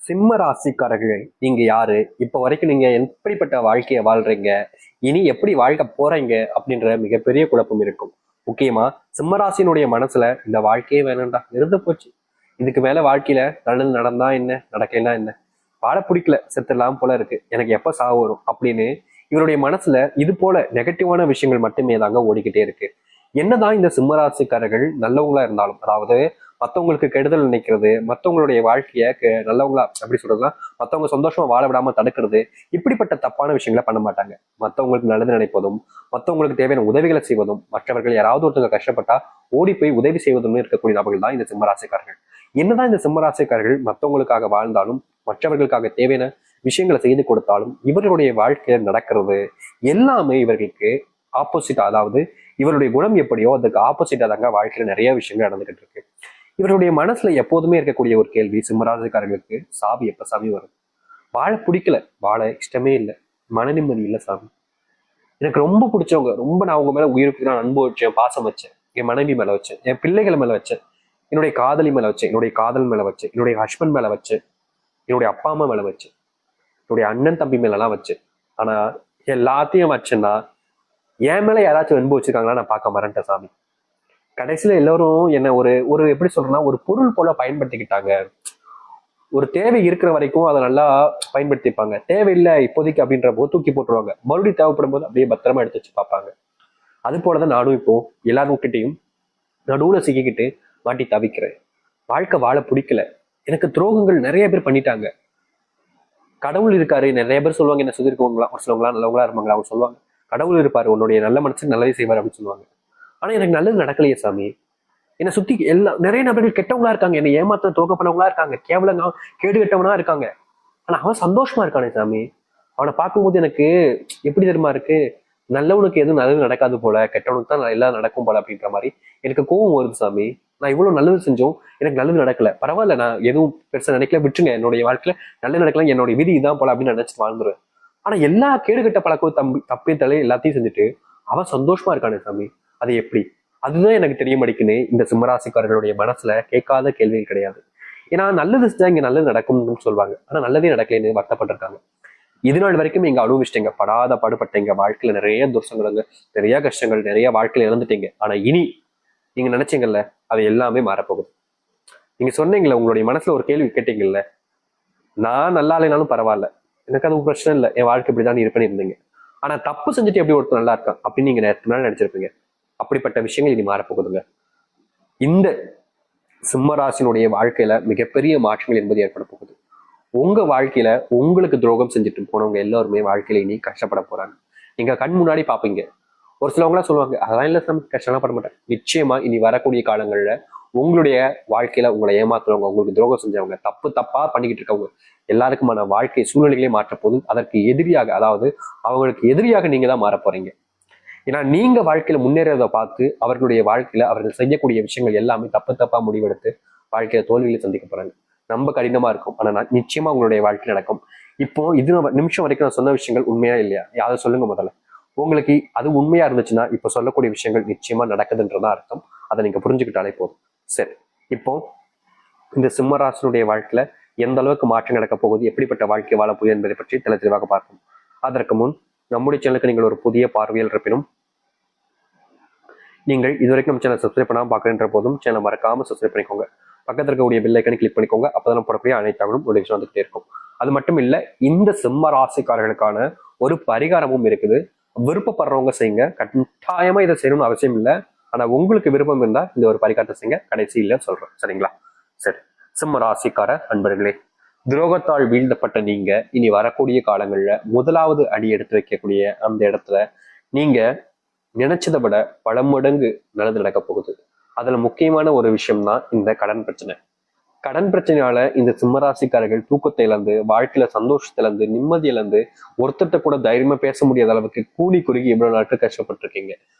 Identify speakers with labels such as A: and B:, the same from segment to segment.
A: சிம்ம ராசிக்காரர்கள் நீங்க யாரு? இப்ப வரைக்கும் நீங்க எப்படிப்பட்ட வாழ்க்கைய வாழ்றீங்க? இனி எப்படி வாழ்க்கை போறீங்க? அப்படின்ற மிகப்பெரிய குழப்பம் இருக்கும். முக்கியமா சிம்ம ராசியினுடைய மனசுல இந்த வாழ்க்கையே வேணாம்டா, இருந்து போச்சு, இதுக்கு மேல வாழ்க்கையில நல்லது நடந்தா என்ன, நடக்கலைன்னா என்ன, வாழ பிடிக்கல, செத்துடலாம் போல இருக்கு, எனக்கு எப்ப சாவு வரும் அப்படின்னு இவருடைய மனசுல இது போல நெகட்டிவான விஷயங்கள் மட்டுமே தாங்க ஓடிக்கிட்டே இருக்கு. என்னதான் இந்த சிம்மராசிக்காரர்கள் நல்லவங்களா இருந்தாலும், அதாவது மத்தவங்களுக்கு கெடுதல் நினைக்கிறது, மத்தவங்களுடைய வாழ்க்கைய நல்லவங்களா எப்படி சொல்றதுன்னா மத்தவங்க சந்தோஷமா வாழ விடாம தடுக்கிறது, இப்படிப்பட்ட தப்பான விஷயங்களை பண்ண மாட்டாங்க. மத்தவங்களுக்கு நல்லது நினைப்பதும், மத்தவங்களுக்கு தேவையான உதவிகளை செய்வதும், மற்றவர்கள் யாராவது ஒருத்தவங்க கஷ்டப்பட்டா ஓடி போய் உதவி செய்வதும் இருக்கக்கூடிய நபர்கள் தான் இந்த சிம்மராசிக்காரர்கள். என்னதான் இந்த சிம்மராசிக்காரர்கள் மத்தவங்களுக்காக வாழ்ந்தாலும், மற்றவர்களுக்காக தேவையான விஷயங்களை செய்து கொடுத்தாலும், இவர்களுடைய வாழ்க்கையில நடக்கிறது எல்லாமே இவர்களுக்கு ஆப்போசிட். அதாவது இவருடைய குணம் எப்படியோ அதுக்கு ஆப்போசிட்டா தாங்க வாழ்க்கையில நிறைய விஷயங்கள் நடந்துகிட்டு இருக்கு. இவருடைய மனசுல எப்போதுமே இருக்கக்கூடிய ஒரு கேள்வி சிம்மராசிக்காரர்களுக்கு, சாவி எப்ப சாமி வரும்? வாழ பிடிக்கல, வாழ இஷ்டமே இல்லை, மன நிம்மதி இல்லை சாமி. எனக்கு ரொம்ப பிடிச்சவங்க, ரொம்ப நான் அவங்க மேல உயிருக்கு நான் அன்பு வச்சேன், பாசம் வச்சேன், என் மனைவி மேல வச்சேன், என் பிள்ளைகள் மேல வச்சேன், என்னுடைய காதலி மேல வச்சேன், என்னுடைய காதல் மேல வச்சேன், என்னுடைய ஹஸ்பண்ட் மேல வச்சேன், என்னுடைய அப்பா அம்மா மேல வச்சேன், என்னுடைய அண்ணன் தம்பி மேல எல்லாம் வச்சேன். ஆனா எல்லாத்தையும் வச்சேன்னா என் மேல யாராச்சும் அன்பு வச்சிருக்காங்களா நான் பார்க்க மறந்துட்டேன் சாமி. கடைசியில எல்லாரும் என்ன ஒரு ஒரு எப்படி சொல்றேன்னா ஒரு பொருள் போல பயன்படுத்திக்கிட்டாங்க. ஒரு தேவை இருக்கிற வரைக்கும் அதை நல்லா பயன்படுத்திப்பாங்க, தேவையில்லை இப்போதைக்கு அப்படின்ற போது தூக்கி போட்டுருவாங்க, மறுபடியும் தேவைப்படும் போது அப்படியே பத்திரமா எடுத்து வச்சு பார்ப்பாங்க. அது போலதான் நானும் இப்போ எல்லாரும் கிட்டையும் நடுவுல சிக்கிக்கிட்டு மாட்டி தவிக்கிறேன். வாழ்க்கை வாழ பிடிக்கல, எனக்கு துரோகங்கள் நிறைய பேர் பண்ணிட்டாங்க. கடவுள் இருக்காரு, நிறைய பேர் சொல்லுவாங்க என்ன சுத்தி இருக்கவங்களா ஒரு சிலவங்களா நல்லவங்களா இருப்பாங்களா, அவங்க சொல்லுவாங்க கடவுள் இருப்பாரு, உன்னுடைய நல்ல மனசு நல்லதே செய்வார் அப்படின்னு சொல்லுவாங்க. ஆனா எனக்கு நல்லது நடக்கலையே சாமி. என்னை சுத்தி எல்லா நிறைய நபர்கள் கெட்டவங்களா இருக்காங்க, என்னை ஏமாத்த துரோகம் பண்ணவங்களா இருக்காங்க, கேவலங்க கேடு கெட்டவனா இருக்காங்க. ஆனா அவன் சந்தோஷமா இருக்கானே சாமி. அவனை பார்க்கும்போது எனக்கு எப்படி தெரியுமா இருக்கு, நல்லவனுக்கு எதுவும் நல்லது நடக்காது போல, கெட்டவனுக்கு தான் எல்லாம் நடக்கும் போல அப்படின்ற மாதிரி எனக்கு கோவம் வருது சாமி. நான் இவ்வளவு நல்லது செஞ்சோம், எனக்கு நல்லது நடக்கல, பரவாயில்ல, நான் எதுவும் பெருசா நினைக்கல, விட்டுருங்க, என்னுடைய வாழ்க்கையில நல்லது நடக்கலாம், என்னுடைய விதி இதான் போல அப்படின்னு நினைச்சிட்டு வாழ்ந்துருவேன். ஆனா எல்லா கேடுகட்ட பழக்கம் தப்பே தலை எல்லாத்தையும் செஞ்சுட்டு அவன் சந்தோஷமா இருக்கானே சாமி. அது எப்படி? அதுதான் எனக்கு தெரிய மாட்டேங்குன்னு இந்த சிம்மராசிக்காரர்களுடைய மனசுல கேட்காத கேள்விகள் கிடையாது. ஏன்னா நல்லது செஞ்சா இங்க நல்லது நடக்கும்னு சொல்லுவாங்க, ஆனா நல்லதே நடக்கலைன்னு வருத்தப்பட்டிருக்காங்க. இது நாள் வரைக்கும் நீங்க அனுபவிச்சிட்டீங்க, படாத பாடுபட்டீங்க, வாழ்க்கையில நிறைய துர்சங்கங்கள், நிறைய கஷ்டங்கள், நிறைய வாழ்க்கையில இழந்துட்டீங்க. ஆனா இனி நீங்க நினைச்சீங்கல்ல, அது எல்லாமே மாறப்போகுது. நீங்க சொன்னீங்கல்ல, உங்களுடைய மனசுல ஒரு கேள்வி கேட்டீங்கல்ல, நான் நல்லா இல்லைனாலும் பரவாயில்ல, எனக்கு அது பிரச்சனை இல்லை, என் வாழ்க்கை இப்படிதான் இருப்பேன்னு இருந்தீங்க. ஆனா தப்பு செஞ்சுட்டு எப்படி ஒருத்தர் நல்லா இருக்கான் அப்படின்னு நீங்க நேரத்துக்கு நாள் நினைச்சிருப்பீங்க. அப்படிப்பட்ட விஷயங்கள் இனி மாறப்போகுதுங்க. இந்த சிம்மராசினுடைய வாழ்க்கையில மிகப்பெரிய மாற்றங்கள் என்பது ஏற்பட போகுது. உங்க வாழ்க்கையில உங்களுக்கு துரோகம் செஞ்சுட்டு போனவங்க எல்லாருமே வாழ்க்கையில இனி கஷ்டப்பட போறாங்க. நீங்க கண் முன்னாடி பாப்பீங்க. ஒரு சிலவங்களாம் சொல்லுவாங்க அதெல்லாம் இல்ல சாமி, கஷ்டம்லாம் பட மாட்டேன். நிச்சயமா இனி வரக்கூடிய காலங்கள்ல உங்களுடைய வாழ்க்கையில உங்களை ஏமாத்துறவங்க, உங்களுக்கு துரோகம் செஞ்சவங்க, தப்பு தப்பா பண்ணிக்கிட்டு இருக்கவங்க எல்லாருக்குமான வாழ்க்கை சூழ்நிலைகளே மாற்ற போது அதற்கு எதிரியாக, அதாவது அவங்களுக்கு எதிரியாக நீங்க தான் மாற போறீங்க. ஏன்னா நீங்க வாழ்க்கையில முன்னேறதை பார்த்து அவர்களுடைய வாழ்க்கையில அவர்கள் செய்யக்கூடிய விஷயங்கள் எல்லாமே தப்பு தப்பா முடிவெடுத்து வாழ்க்கையில தோல்விகளை சந்திக்க போறாங்க. ரொம்ப கடினமா இருக்கும், ஆனா நிச்சயமா உங்களுடைய வாழ்க்கை நடக்கும். இப்போ இது நிமிஷம் வரைக்கும் நான் சொன்ன விஷயங்கள் உண்மையா இல்லையா, அதை சொல்லுங்க முதல்ல. உங்களுக்கு அது உண்மையா இருந்துச்சுன்னா இப்ப சொல்லக்கூடிய விஷயங்கள் நிச்சயமா நடக்குதுன்றதான் அர்த்தம். அதை நீங்க புரிஞ்சுக்கிட்டாலே போதும். சரி, இப்போ இந்த சிம்மராசனுடைய வாழ்க்கையில எந்த அளவுக்கு மாற்றம் நடக்க போகுது, எப்படிப்பட்ட வாழ்க்கை வாழ போகுது என்பதை பற்றி தெளிவாக பார்ப்போம். அதற்கு முன் நம்முடைய சேனலுக்கு நீங்கள் ஒரு புதிய பார்வையில் இருப்பினும், நீங்கள் இதுவரைக்கும் நம்ம சேனல் சப்ஸ்கிரைப் பண்ணாமல் பார்க்குறன்ற போதும் சேனல் மறக்காம சப்ஸ்கிரைப் பண்ணிக்கோங்க. பக்கத்தில் இருக்கக்கூடிய பெல் ஐக்கனை கிளிக் பண்ணிக்கோங்க. அப்பதான் போடக்கூடிய அனைத்து தகவலும் நோட்டிஃபிகேஷன் வந்துகிட்டே இருக்கும். அது மட்டும் இல்ல, இந்த சிம்ம ராசிக்காரர்களுக்கான ஒரு பரிகாரமும் இருக்குது. விருப்பப்படுறவங்க செய்யுங்க, கட்டாயமா இதை செய்யணும்னு அவசியம் இல்லை. ஆனா உங்களுக்கு விருப்பம் இருந்தா இந்த ஒரு பரிகாரத்தை செய்யுங்க, கடைசியில சொல்றேன், சரிங்களா? சரி, சிம்ம ராசிக்கார அன்பர்களே, துரோகத்தால் வீழ்த்தப்பட்ட நீங்க இனி வரக்கூடிய காலங்கள்ல முதலாவது அடி எடுத்து வைக்கக்கூடிய அந்த இடத்துல நீங்க நினைச்சதை விட பல மடங்கு நல்லது நடக்க போகுது. அதுல முக்கியமான ஒரு விஷயம் தான் இந்த கடன் பிரச்சனை. கடன் பிரச்சனையால இந்த சிம்மராசிக்காரர்கள் தூக்கத்தை இழந்து, வாழ்க்கையில சந்தோஷத்தை இழந்து, நிம்மதி இழந்து, ஒருத்தட்ட கூட தைரியமா பேச முடியாத அளவுக்கு கூலி குறுகி இவ்வளவு நாட்கள் கஷ்டப்பட்டிருக்கீங்க.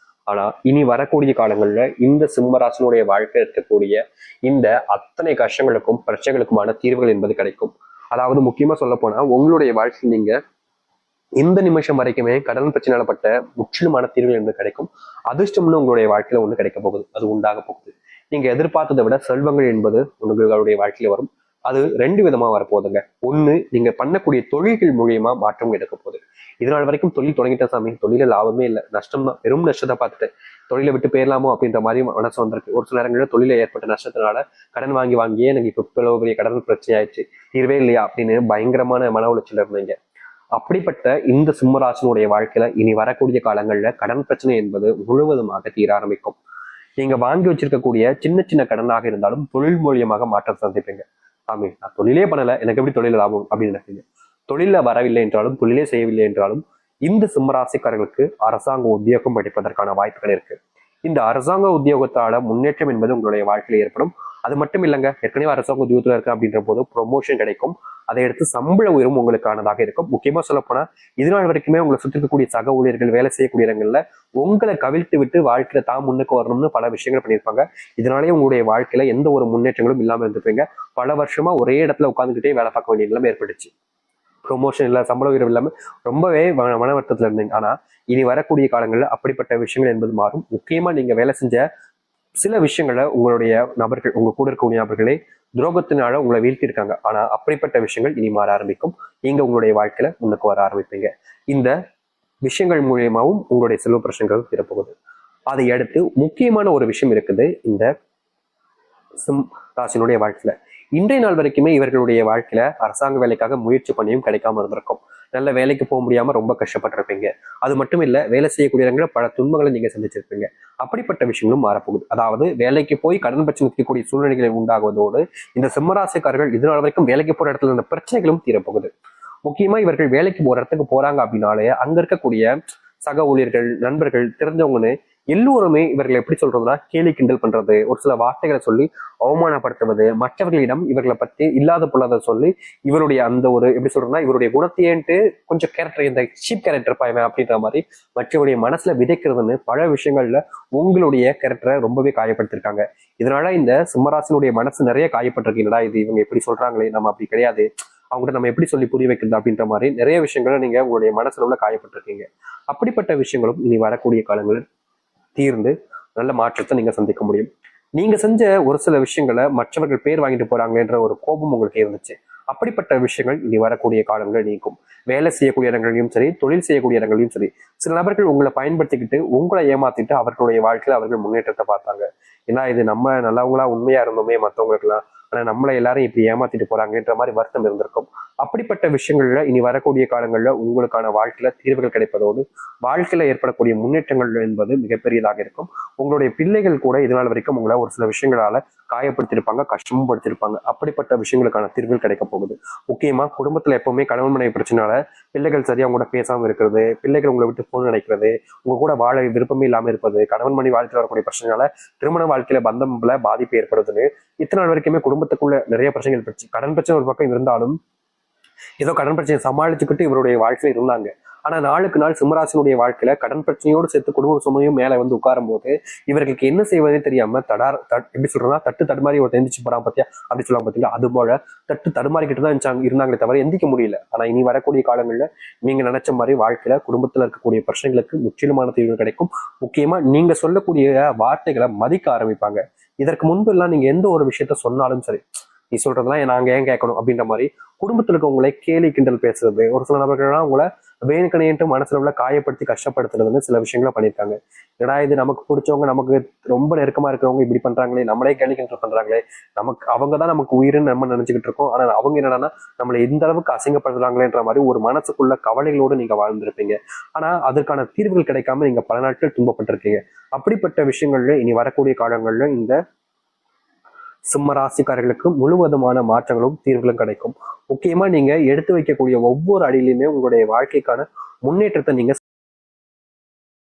A: ஆனா இனி வரக்கூடிய காலங்கள்ல இந்த சிம்மராசினுடைய வாழ்க்கை இருக்கக்கூடிய இந்த அத்தனை கஷ்டங்களுக்கும் பிரச்சனைகளுக்குமான தீர்வுகள் என்பது கிடைக்கும். அதாவது முக்கியமா சொல்ல போனா உங்களுடைய வாழ்க்கை நீங்க இந்த நிமிஷம் வரைக்குமே கடன் பிரச்சனைப்பட்ட முற்றிலுமான தீர்வு என்பது கிடைக்கும். அதிர்ஷ்டம்னு உங்களுடைய வாழ்க்கையில ஒண்ணு கிடைக்க போகுது, அது உண்டாக போகுது. நீங்க எதிர்பார்த்ததை விட செல்வங்கள் என்பது உங்களுடைய வாழ்க்கையில வரும். அது ரெண்டு விதமா வரப்போகுதுங்க. ஒண்ணு, நீங்க பண்ணக்கூடிய தொழில்கள் மூலியமா மாற்றம் எடுக்க போகுது. இதனால் வரைக்கும் தொழில் தொடங்கிட்ட சாமி, தொழில லாபமே இல்லை, நஷ்டம் தான், பெரும் நஷ்டத்தை பார்த்துட்டு தொழிலை விட்டு போயிடலாமோ அப்படின்ற மாதிரி மனசு வந்திருக்கு. ஒரு சில நேரங்களில் தொழில ஏற்பட்ட நஷ்டத்தினால கடன் வாங்கியே எனக்கு இப்ப இவ்வளவு பெரிய கடன் பிரச்சனை ஆயிடுச்சு, தீர்வே இல்லையா அப்படின்னு பயங்கரமான மன உளைச்சல் இருந்தீங்க. அப்படிப்பட்ட இந்த சிம்மராசினுடைய வாழ்க்கையில இனி வரக்கூடிய காலங்கள்ல கடன் பிரச்சனை என்பது முழுவதுமாக தீர ஆரம்பிக்கும். நீங்க வாங்கி வச்சிருக்கக்கூடிய சின்ன சின்ன கடனாக இருந்தாலும் தொழில் மூலியமாக மாற்றம் சந்திப்பீங்க. ஆமே, நான் தொழிலே பண்ணல, எனக்கு எப்படி தொழில் லாபம் அப்படின்னு நினைப்பீங்க. தொழில வரவில்லை என்றாலும், தொழிலே செய்யவில்லை என்றாலும், இந்த சிம்மராசிக்காரர்களுக்கு அரசாங்க உத்தியோகம் படிப்பதற்கான வாய்ப்புகள் இருக்கு. இந்த அரசாங்க உத்தியோகத்தால முன்னேற்றம் என்பது உங்களுடைய வாழ்க்கையில் ஏற்படும். அது மட்டும் இல்லைங்க, ஏற்கனவே அரசாங்க உத்தியோகத்துல இருக்கு அப்படின்ற போது ப்ரொமோஷன் கிடைக்கும். அதை எடுத்து சம்பள உயர்வும் உங்களுக்கானதாக இருக்கும். முக்கியமா சொல்ல போனா, இதனால் வரைக்குமே உங்களை சுற்றி இருக்கக்கூடிய சக ஊழியர்கள், வேலை செய்யக்கூடிய இடங்கள்ல உங்களை கவிழ்த்து விட்டு வாழ்க்கையில தான் முன்னுக்கு வரணும்னு பல விஷயங்கள் பண்ணியிருப்பாங்க. இதனாலேயே உங்களுடைய வாழ்க்கையில எந்த ஒரு முன்னேற்றங்களும் இல்லாம இருந்திருப்பீங்க. பல வருஷமா ஒரே இடத்துல உட்காந்துக்கிட்டே வேலை பார்க்க வேண்டிய நிலைமை ஏற்பட்டுச்சு. ப்ரொமோஷன் இல்லை, சம்பள உயர்வு இல்லாம ரொம்பவே மன வருத்தத்துல இருந்தீங்க. ஆனா இனி வரக்கூடிய காலங்களில் அப்படிப்பட்ட விஷயங்கள் என்பது மாறும். முக்கியமா நீங்க வேலை செஞ்ச சில விஷயங்களை உங்களுடைய நபர்கள், உங்க கூட இருக்கக்கூடிய நபர்களே துரோகத்தினால உங்களை வீழ்த்திருக்காங்க. ஆனா அப்படிப்பட்ட விஷயங்கள் இனி மாற ஆரம்பிக்கும். நீங்க உங்களுடைய வாழ்க்கையில முன்னுக்கு வர ஆரம்பிப்பீங்க. இந்த விஷயங்கள் மூலியமாவும் உங்களுடைய செல்வ பிரச்சனைகள் தீரப்போகுது. அதை அடுத்து முக்கியமான ஒரு விஷயம் இருக்குது இந்த சிம் ராசினுடைய வாழ்க்கையில. இன்றைய நாள் வரைக்குமே இவர்களுடைய வாழ்க்கையில அரசாங்க வேலைக்காக முயற்சி பண்ணியும் கிடைக்காம இருந்திருக்கும். நல்ல வேலைக்கு போக முடியாம ரொம்ப கஷ்டப்பட்டிருப்பீங்க. அது மட்டும் இல்ல, வேலை செய்யக்கூடிய இடங்களில் பல துன்பங்களை நீங்க சந்திச்சிருப்பீங்க. அப்படிப்பட்ட விஷயங்களும் மாறப்போகுது. அதாவது வேலைக்கு போய் கடன் பிரச்சனை இருக்கக்கூடிய சூழ்நிலைகளை உண்டாகுவதோடு இந்த சிம்மராசிக்காரர்கள் இதனால் வரைக்கும் வேலைக்கு போற இடத்துல இருந்த பிரச்சனைகளும் தீரப்போகுது. முக்கியமா இவர்கள் வேலைக்கு போற இடத்துக்கு போறாங்க அப்படின்னாலே அங்க இருக்கக்கூடிய சக ஊழியர்கள், நண்பர்கள், தெரிஞ்சவங்கன்னு எல்லோருமே இவர்களை எப்படி சொல்றதுன்னா கேலி கிண்டல் பண்றது, ஒரு சில வார்த்தைகளை சொல்லி அவமானப்படுத்துவது, மற்றவர்களிடம் இவர்களை பத்தி இல்லாத பொல்லாத சொல்லி இவருடைய அந்த ஒரு எப்படி சொல்றதுன்னா இவருடைய குணத்தையேன்ட்டு கொஞ்சம் கேரக்டர், இந்த சீப் கேரக்டர் பாய்வேன் அப்படின்ற மாதிரி மற்றவருடைய மனசுல விதைக்கிறதுன்னு பல விஷயங்கள்ல உங்களுடைய கேரக்டரை ரொம்பவே காயப்படுத்திருக்காங்க. இதனால இந்த சிம்மராசினுடைய மனசு நிறைய காயப்பட்டிருக்கீங்களா, இது இவங்க எப்படி சொல்றாங்களே, நம்ம அப்படி கிடையாது, அவங்ககிட்ட நம்ம எப்படி சொல்லி புரிய வைக்கிறது அப்படின்ற மாதிரி நிறைய விஷயங்களை நீங்க உங்களுடைய மனசுல உள்ள காயப்பட்டிருக்கீங்க. அப்படிப்பட்ட விஷயங்களும் இனி வரக்கூடிய காலங்களில் தீர்ந்து நல்ல மாற்றத்தை நீங்க சந்திக்க முடியும். நீங்க செஞ்ச ஒரு சில விஷயங்களை மற்றவர்கள் பேர் வாங்கிட்டு போறாங்களேன்ற ஒரு கோபம் உங்களுக்கு இருந்துச்சு. அப்படிப்பட்ட விஷயங்கள் இனி வரக்கூடிய காலங்கள் நீக்கும். வேலை செய்யக்கூடிய இடங்களையும் சரி, தொழில் செய்யக்கூடிய இடங்களையும் சரி, சில நபர்கள் உங்களை பயன்படுத்திக்கிட்டு உங்களை ஏமாத்திட்டு அவர்களுடைய வாழ்க்கையில அவர்கள் முன்னேற்றத்தை பார்த்தாங்க. ஏன்னா இது நம்ம நல்லவங்களா உண்மையா இருந்தோமே மற்றவங்களுக்குலாம், ஆனா நம்மளை எல்லாரும் இப்படி ஏமாத்திட்டு போறாங்கன்ற மாதிரி வருத்தம் இருந்திருக்கும். அப்படிப்பட்ட விஷயங்கள்ல இனி வரக்கூடிய காலங்கள்ல உங்களுக்கான வாழ்க்கையில தீர்வுகள் கிடைப்பதோடு வாழ்க்கையில ஏற்படக்கூடிய முன்னேற்றங்கள் என்பது மிகப்பெரியதாக இருக்கும். உங்களுடைய பிள்ளைகள் கூட இதனால் வரைக்கும் உங்களை ஒரு சில விஷயங்களால காயப்படுத்திருப்பாங்க, கஷ்டமும் படுத்திருப்பாங்க. அப்படிப்பட்ட விஷயங்களுக்கான தீர்வுகள் கிடைக்க போகுது. முக்கியமா குடும்பத்துல எப்பவுமே கணவன் மனைவி பிரச்சனால பிள்ளைகள் சரியா உங்களோட பேசாம இருக்கிறது, பிள்ளைகள் உங்களை விட்டு போன் நினைக்கிறது, உங்க கூட வாழ விருப்பமே இல்லாம இருப்பது, கணவன் மனைவி வாழ்க்கையில் வரக்கூடிய பிரச்சனைனால திருமண வாழ்க்கையில பந்தம்ல பாதிப்பு ஏற்படுதுன்னு இத்தனை நாள் வரைக்குமே குடும்பத்துக்குள்ள நிறைய பிரச்சனைகள் பிரச்சனை, கடன் பிரச்சனை ஒரு பக்கம் இருந்தாலும் ஏதோ கடன் பிரச்சனையை சமாளிச்சுக்கிட்டு இவருடைய வாழ்க்கையில இருந்தாங்க. ஆனா நாளுக்கு நாள் சிம்மராசினுடைய வாழ்க்கையில கடன் பிரச்சனையோடு சேர்த்து குடும்ப சுமையும் மேல வந்து உட்காரும் போது இவர்களுக்கு என்ன செய்வதே தெரியாம எப்படி சொல்றதுன்னா தட்டு தடுமாறி ஒரு எந்திரிச்சு போறான் பாத்தியா அப்படி சொல்லலாம் பாத்தீங்களா, அது போல தட்டு தடுமாறிக்கிட்டு தான் இருந்தாங்களே தவிர எந்திக்க முடியல. ஆனா இனி வரக்கூடிய காலங்கள்ல நீங்க நினைச்ச மாதிரி வாழ்க்கையில குடும்பத்துல இருக்கக்கூடிய பிரச்சனைகளுக்கு முற்றிலுமான தீர்வு கிடைக்கும். முக்கியமா நீங்க சொல்லக்கூடிய வார்த்தைகளை மதிக்க ஆரம்பிப்பாங்க. இதற்கு முன்பு எல்லாம் நீங்க எந்த ஒரு விஷயத்த சொன்னாலும் சரி, நீ சொல்றதெல்லாம் நாங்க ஏன் கேட்கணும் அப்படின்ற மாதிரி குடும்பத்துல இருக்கவங்களை கேலி கிண்டல் பேசுறது, ஒரு சில நபர்கள்லாம் உங்களை வேணுக்கணையன்ட்டு மனசுல உள்ள காயப்படுத்தி கஷ்டப்படுத்துறதுன்னு சில விஷயங்களை பண்ணியிருக்காங்க. ஏன்னா இது நமக்கு பிடிச்சவங்க, நமக்கு ரொம்ப நெருக்கமா இருக்கிறவங்க இப்படி பண்றாங்களே, நம்மளே கேலி கிண்டல் பண்றாங்களே, நமக்கு அவங்கதான் நமக்கு உயிர்னு நம்ம நினைச்சுக்கிட்டு இருக்கோம். ஆனா அவங்க என்னன்னா நம்மளை எந்த அளவுக்கு அசிங்கப்படுத்துறாங்களேன்ற மாதிரி ஒரு மனசுக்குள்ள கவலைகளோடு நீங்க வாழ்ந்திருப்பீங்க. ஆனா அதற்கான தீர்வுகள் கிடைக்காம நீங்க பல நாட்கள் துன்பப்பட்டிருக்கீங்க. அப்படிப்பட்ட விஷயங்கள்ல இனி வரக்கூடிய காலங்கள்ல இந்த சிம்ம ராசிக்காரர்களுக்கு முழுவதுமான மாற்றங்களும் தீர்வுகளும் கிடைக்கும். முக்கியமா நீங்க எடுத்து வைக்கக்கூடிய ஒவ்வொரு அடியிலுமே உங்களுடைய வாழ்க்கைக்கான முன்னேற்றத்தை நீங்க